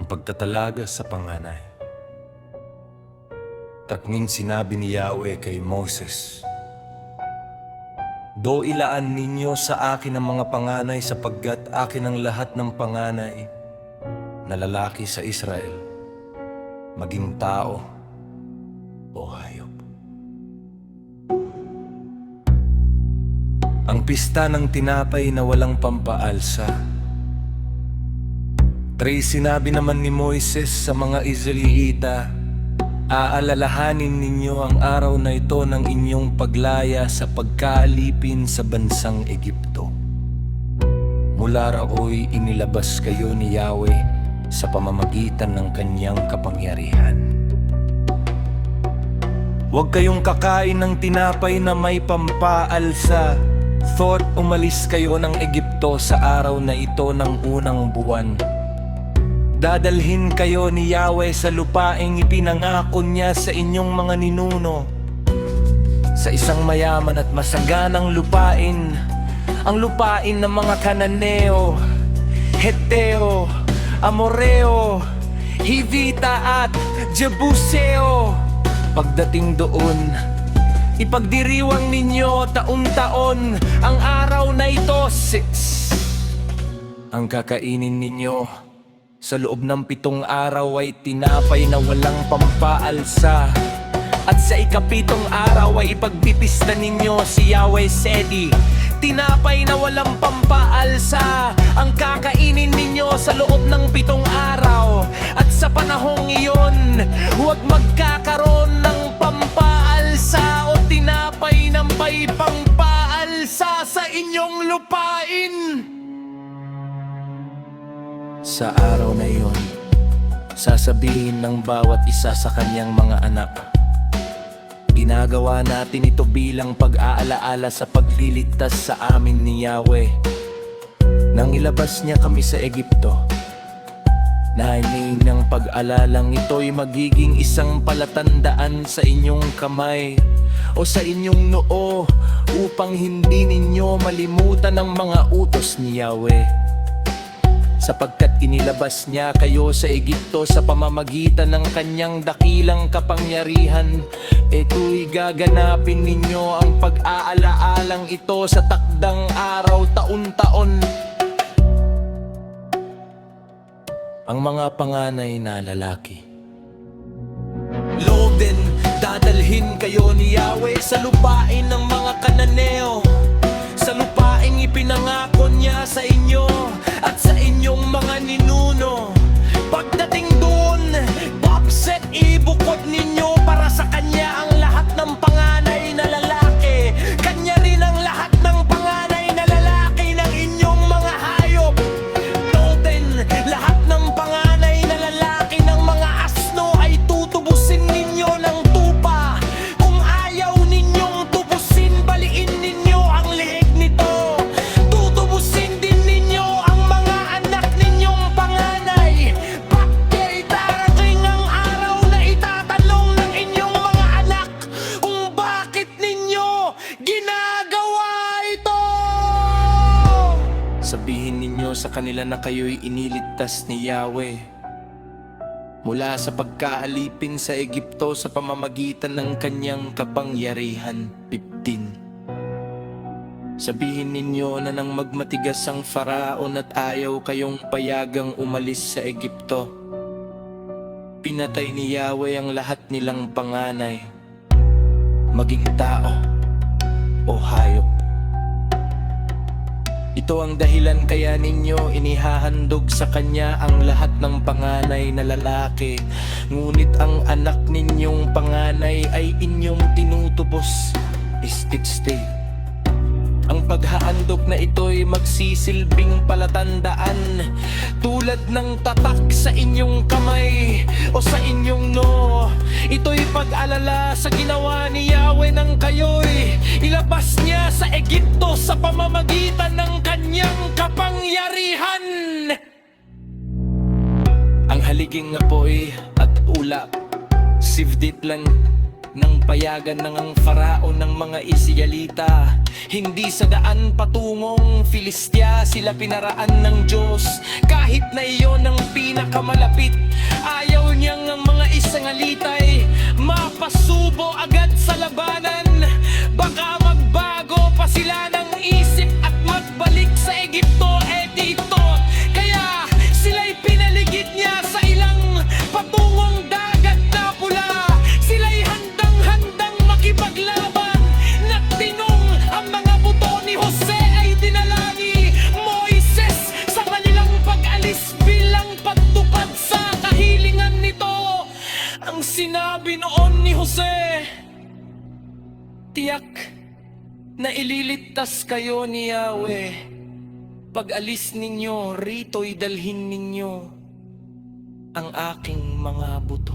pagtatalaga sa panganay. Takning sinabi ni Yahweh kay Moses, "Do ilaan ninyo sa akin ang mga panganay sapagkat akin ang lahat ng panganay na lalaki sa Israel, maging tao o hayop." Ang pista ng tinapay na walang pampaalsa. Sinabi naman ni Moises sa mga Israelita, "Aalalahanin ninyo ang araw na ito ng inyong paglaya sa pagkaalipin sa bansang Ehipto. Mula raoy inilabas kayo ni Yahweh sa pamamagitan ng kanyang kapangyarihan. Huwag kayong kakain ng tinapay na may pampaalsa. Thought umalis kayo ng Ehipto sa araw na ito ng unang buwan. Dadalhin kayo ni Yahweh sa lupaing ipinangako niya sa inyong mga ninuno, sa isang mayaman at masaganang lupain, ang lupain ng mga Kananeo, Heteo, Amoreo, Hivita at Jebuseo. Pagdating doon, ipagdiriwang ninyo taon-taon ang araw na ito. 6. Ang kakainin ninyo sa loob ng 7 araw ay tinapay na walang pampaalsa. At sa ika-7 araw ay ipagpipista ninyo si Yahweh Sedi, tinapay na walang pampaalsa. Ang kakainin ninyo sa loob ng 7 araw. At sa panahong iyon, huwag magkakaroon ng pampaalsa o tinapay ng may pampaalsa sa inyong lupain. Sa araw na iyon, sasabihin ng bawat isa sa kanyang mga anak, "Ginagawa natin ito bilang pag-aalaala sa pagliligtas sa amin ni Yahweh nang ilabas niya kami sa Ehipto. Nahiling ng pag-alalang ito'y magiging isang palatandaan sa inyong kamay o sa inyong noo upang hindi ninyo malimutan ang mga utos ni Yahweh. Sapagkat inilabas niya kayo sa Ehipto sa pamamagitan ng kanyang dakilang kapangyarihan, ito'y gaganapin ninyo ang pag-aalaalang ito sa takdang araw taon-taon." Ang mga panganay na lalaki. Loden, dadalhin kayo ni Yahweh sa lupain ng mga Kananeo, sa lupaing ipinangako niya sa inyo at sa inyong mga ninuno. Pagdating doon, bakset ibukod ninyo para sa kanya ang lahat ng panganay na lalaki. Kanya rin ang lahat ng panganay na lalaki ng inyong mga hayop. Toten, lahat ng panganay na lalaki ng mga asno ay tutubusin ninyo ng tupa. Kung ayaw ninyong tubusin, baliin ninyo ang lihig nito. Tutubusin din ninyo ang mga anak ninyong panganay. Bakit darating ang araw na itatanong ng inyong mga anak kung bakit ninyo ginagawa ito? Sabihin ninyo sa kanila na kayo'y iniligtas ni Yahweh mula sa pagkaalipin sa Ehipto sa pamamagitan ng kanyang kapangyarihan. 15. Sabihin ninyo na nang magmatigas ang Faraon at ayaw kayong payagang umalis sa Ehipto, pinatay ni Yahweh ang lahat nilang panganay, maging tao o hayop. Ito ang dahilan kaya ninyo inihahandog sa kanya ang lahat ng panganay na lalaki, ngunit ang anak ninyong panganay ay inyong tinutubos. 16. Ang paghahandog na ito'y magsisilbing palatandaan tulad ng tatak sa inyong kamay o sa inyong noo. Ito'y pag-alala sa ginawa ni Yahweh nang kayo'y ilabas niya sa Ehipto sa pamamagitan ng kanyang kapangyarihan. Ang haliging apoy at ulap, sivdit lang Nang payagan ng ang faraon ng mga Israelita, hindi sa daan patungong Filistia sila pinaraan ng Diyos. Kahit na iyon ang pinakamalapit, ayaw niyang ang mga Israelita'y mapasubo agad sa labanan. Baka magbago pa sila ng isip at magbalik sa Egipto, dito. Kaya sila'y pinaligid niya sa ilang patungong dagat na pula. Sila'y handang-handang makipaglaban. Nagtinong ang mga buto ni Jose ay dinala ni Moises sa kanilang pag-alis bilang pagtupad sa kahilingan nito. Ang sinabi noon ni Jose, tiyak na ililigtas kayo ni Yahweh. Pag-alis ninyo, rito'y dalhin ninyo ang aking mga buto.